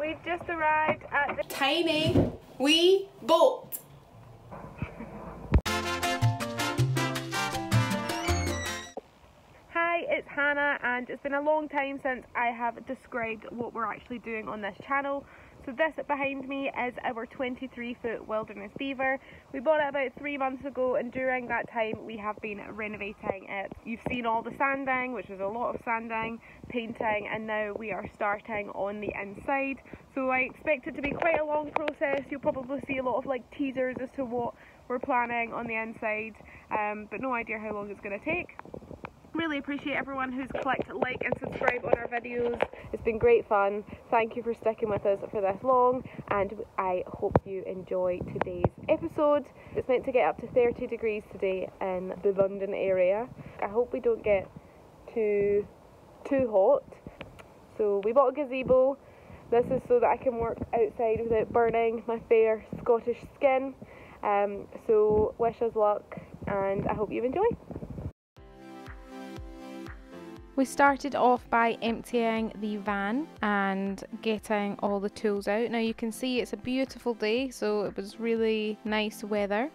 We've just arrived at the tiny wee boat. Hi, it's Hannah, and it's been a long time since I have described what we're actually doing on this channel. So this behind me is our 23-foot wilderness beaver. We bought it about 3 months ago, and during that time we have been renovating it. You've seen all the sanding, which was a lot of sanding, painting, and now we are starting on the inside. So I expect it to be quite a long process. You'll probably see a lot of like teasers as to what we're planning on the inside, but no idea how long it's going to take. Really appreciate everyone who's clicked like and subscribe on our videos. It's been great fun. Thank you for sticking with us for this long, and I hope you enjoy today's episode. It's meant to get up to 30 degrees today in the London area. I hope we don't get too hot. So we bought a gazebo. This is so that I can work outside without burning my fair Scottish skin. So wish us luck, and I hope you enjoy. We started off by emptying the van and getting all the tools out. Now you can see it's a beautiful day, so it was really nice weather.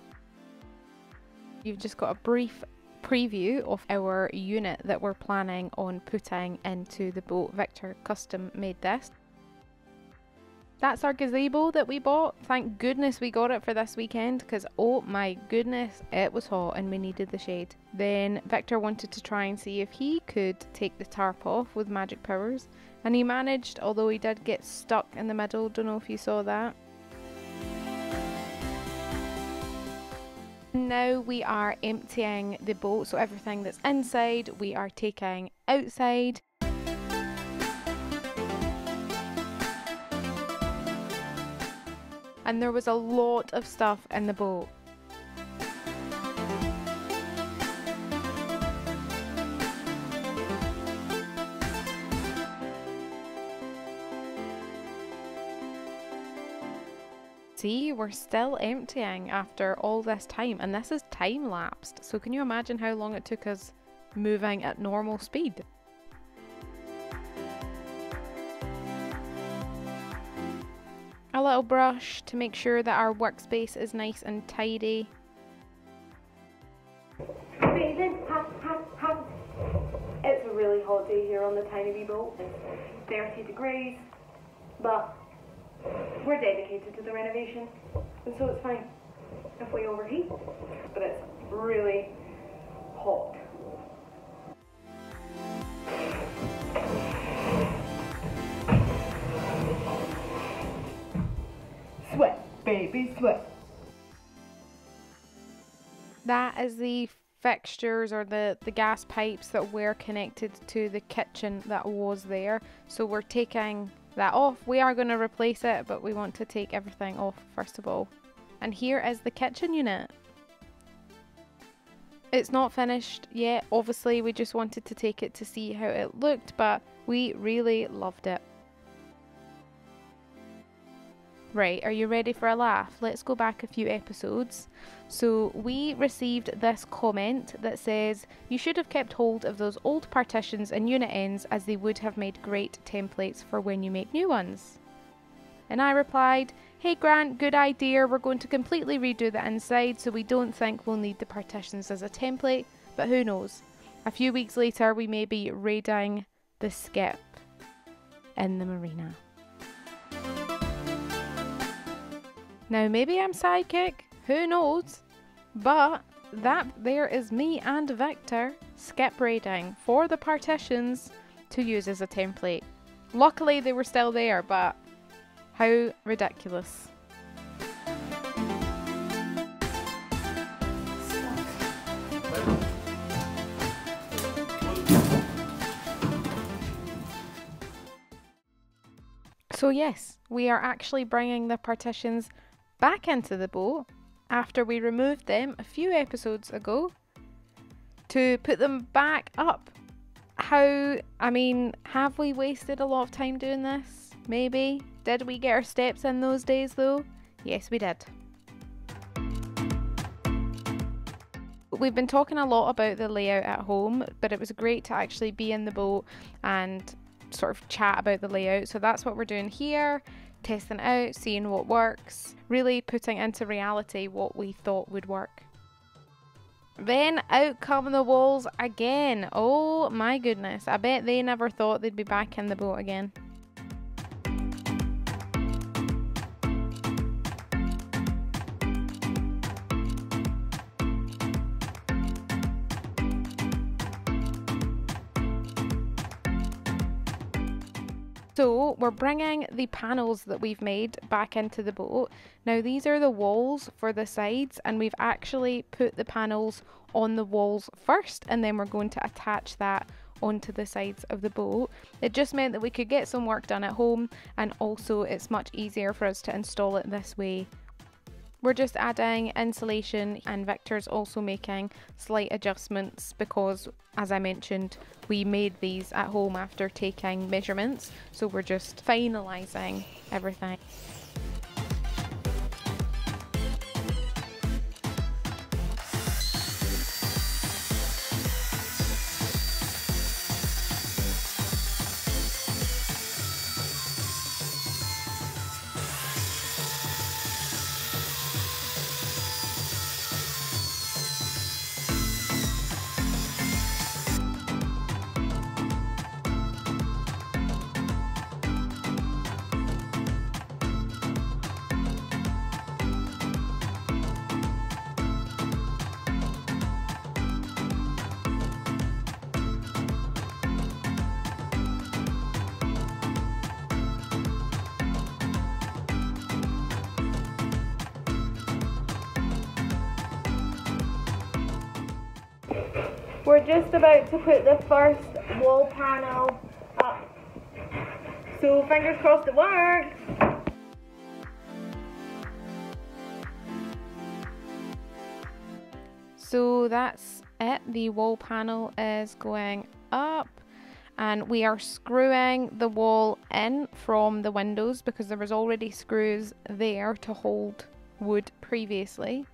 You've just got a brief preview of our unit that we're planning on putting into the boat. Victor custom made this. That's our gazebo that we bought. Thank goodness we got it for this weekend, because oh my goodness, it was hot and we needed the shade. Then Victor wanted to try and see if he could take the tarp off with magic powers, and he managed, although he did get stuck in the middle. Don't know if you saw that. Now we are emptying the boat, so everything that's inside we are taking outside. And there was a lot of stuff in the boat. See, we're still emptying after all this time, and this is time lapsed. So can you imagine how long it took us moving at normal speed? A little brush to make sure that our workspace is nice and tidy. It's a really hot day here on the tiny wee boat. It's 30 degrees, but we're dedicated to the renovation, and so it's fine if we overheat, but it's really hot. Sweat, baby, sweat. That is the fixtures or the gas pipes that were connected to the kitchen that was there. So we're taking that off. We are going to replace it, but we want to take everything off first of all. And here is the kitchen unit. It's not finished yet. Obviously, we just wanted to take it to see how it looked, but we really loved it. Right, are you ready for a laugh? Let's go back a few episodes. So we received this comment that says, "You should have kept hold of those old partitions and unit ends, as they would have made great templates for when you make new ones." And I replied, "Hey Grant, good idea. We're going to completely redo the inside, so we don't think we'll need the partitions as a template, but who knows. A few weeks later we may be raiding the skip in the marina." Now maybe I'm sidekick, who knows, but that there is me and Victor skip raiding for the partitions to use as a template. Luckily they were still there, but how ridiculous. So yes, we are actually bringing the partitions back into the boat after we removed them a few episodes ago to put them back up. Have we wasted a lot of time doing this? Maybe. Did we get our steps in those days though? Yes, we did. We've been talking a lot about the layout at home, but it was great to actually be in the boat and sort of chat about the layout. So that's what we're doing here, testing it out, seeing what works, really putting into reality what we thought would work. Then out come the walls again. Oh my goodness, I bet they never thought they'd be back in the boat again. So we're bringing the panels that we've made back into the boat. Now these are the walls for the sides, and we've actually put the panels on the walls first, and then we're going to attach that onto the sides of the boat. It just meant that we could get some work done at home, and also it's much easier for us to install it this way. We're just adding insulation, and Victor's also making slight adjustments because, as I mentioned, we made these at home after taking measurements, so we're just finalising everything. We're just about to put the first wall panel up, so fingers crossed it works. So that's it, the wall panel is going up, and we are screwing the wall in from the windows because there was already screws there to hold wood previously,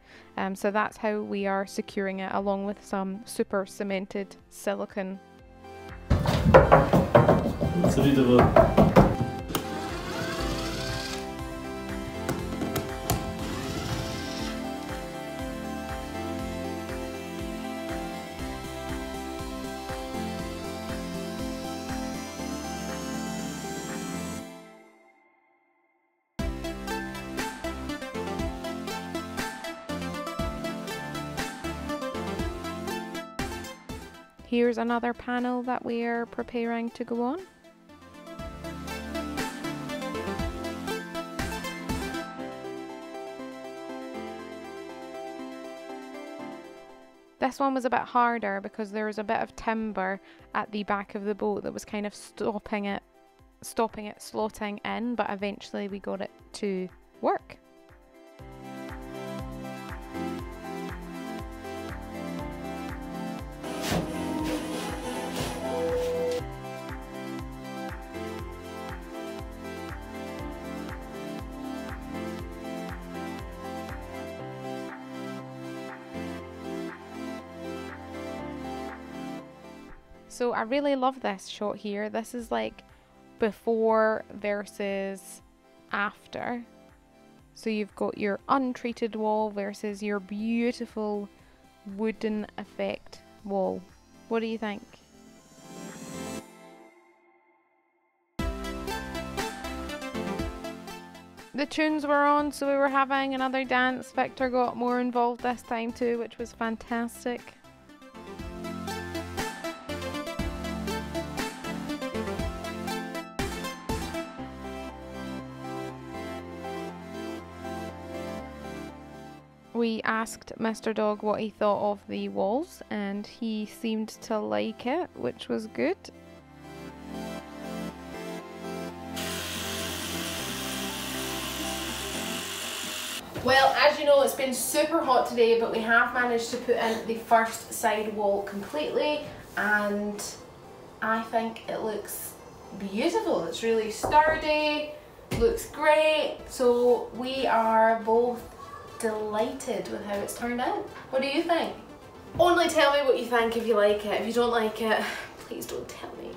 so that's how we are securing it, along with some super cemented silicone. Here's another panel that we are preparing to go on. This one was a bit harder because there was a bit of timber at the back of the boat that was kind of stopping it slotting in, but eventually we got it to work. So I really love this shot here. This is like before versus after. So you've got your untreated wall versus your beautiful wooden effect wall. What do you think? The tunes were on, so we were having another dance. Victor got more involved this time too, which was fantastic. We asked Mr. Dog what he thought of the walls, and he seemed to like it, which was good. Well, as you know, it's been super hot today, but we have managed to put in the first side wall completely, and I think it looks beautiful. It's really sturdy, looks great, so we are both delighted with how it's turned out. What do you think? Only tell me what you think if you like it. If you don't like it, please don't tell me.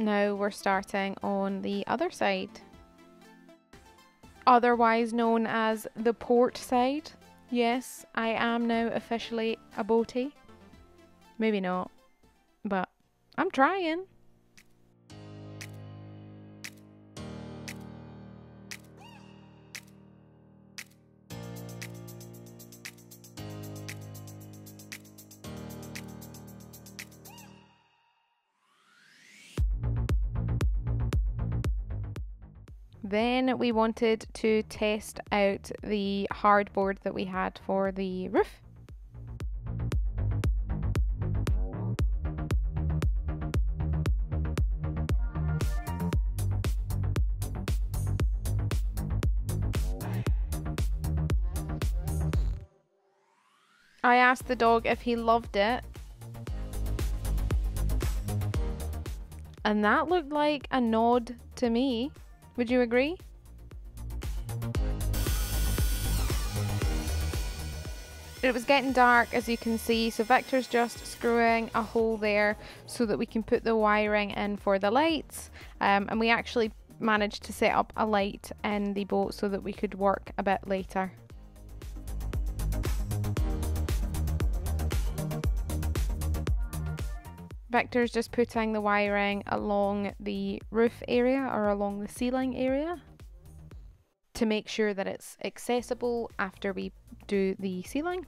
Now we're starting on the other side, otherwise known as the port side. Yes, I am now officially a boatie. Maybe not, but I'm trying. Then we wanted to test out the hardboard that we had for the roof. I asked the dog if he loved it, and that looked like a nod to me. Would you agree? It was getting dark, as you can see, so Victor's just screwing a hole there so that we can put the wiring in for the lights, and we actually managed to set up a light in the boat so that we could work a bit later. Victor's just putting the wiring along the roof area or along the ceiling area to make sure that it's accessible after we do the ceiling.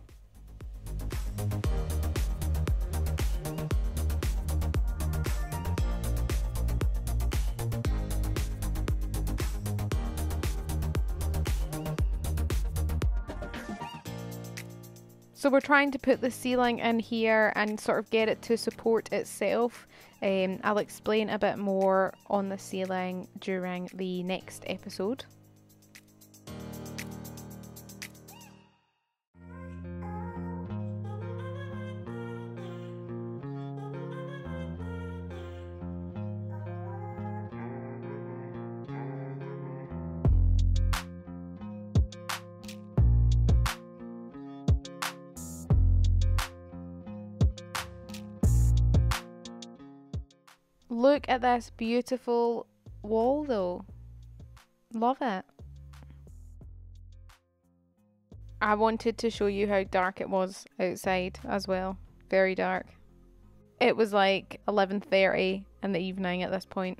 So we're trying to put the ceiling in here and sort of get it to support itself. I'll explain a bit more on the ceiling during the next episode. Look at this beautiful wall though. Love it. I wanted to show you how dark it was outside as well. Very dark. It was like 11:30 in the evening at this point.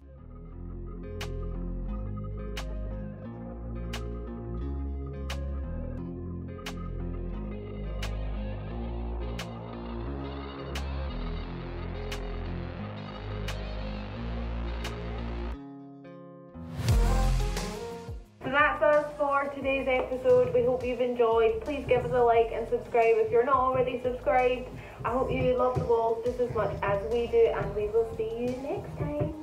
And that's us for today's episode. We hope you've enjoyed. Please give us a like and subscribe if you're not already subscribed. I hope you love the walls just as much as we do, and we will see you next time.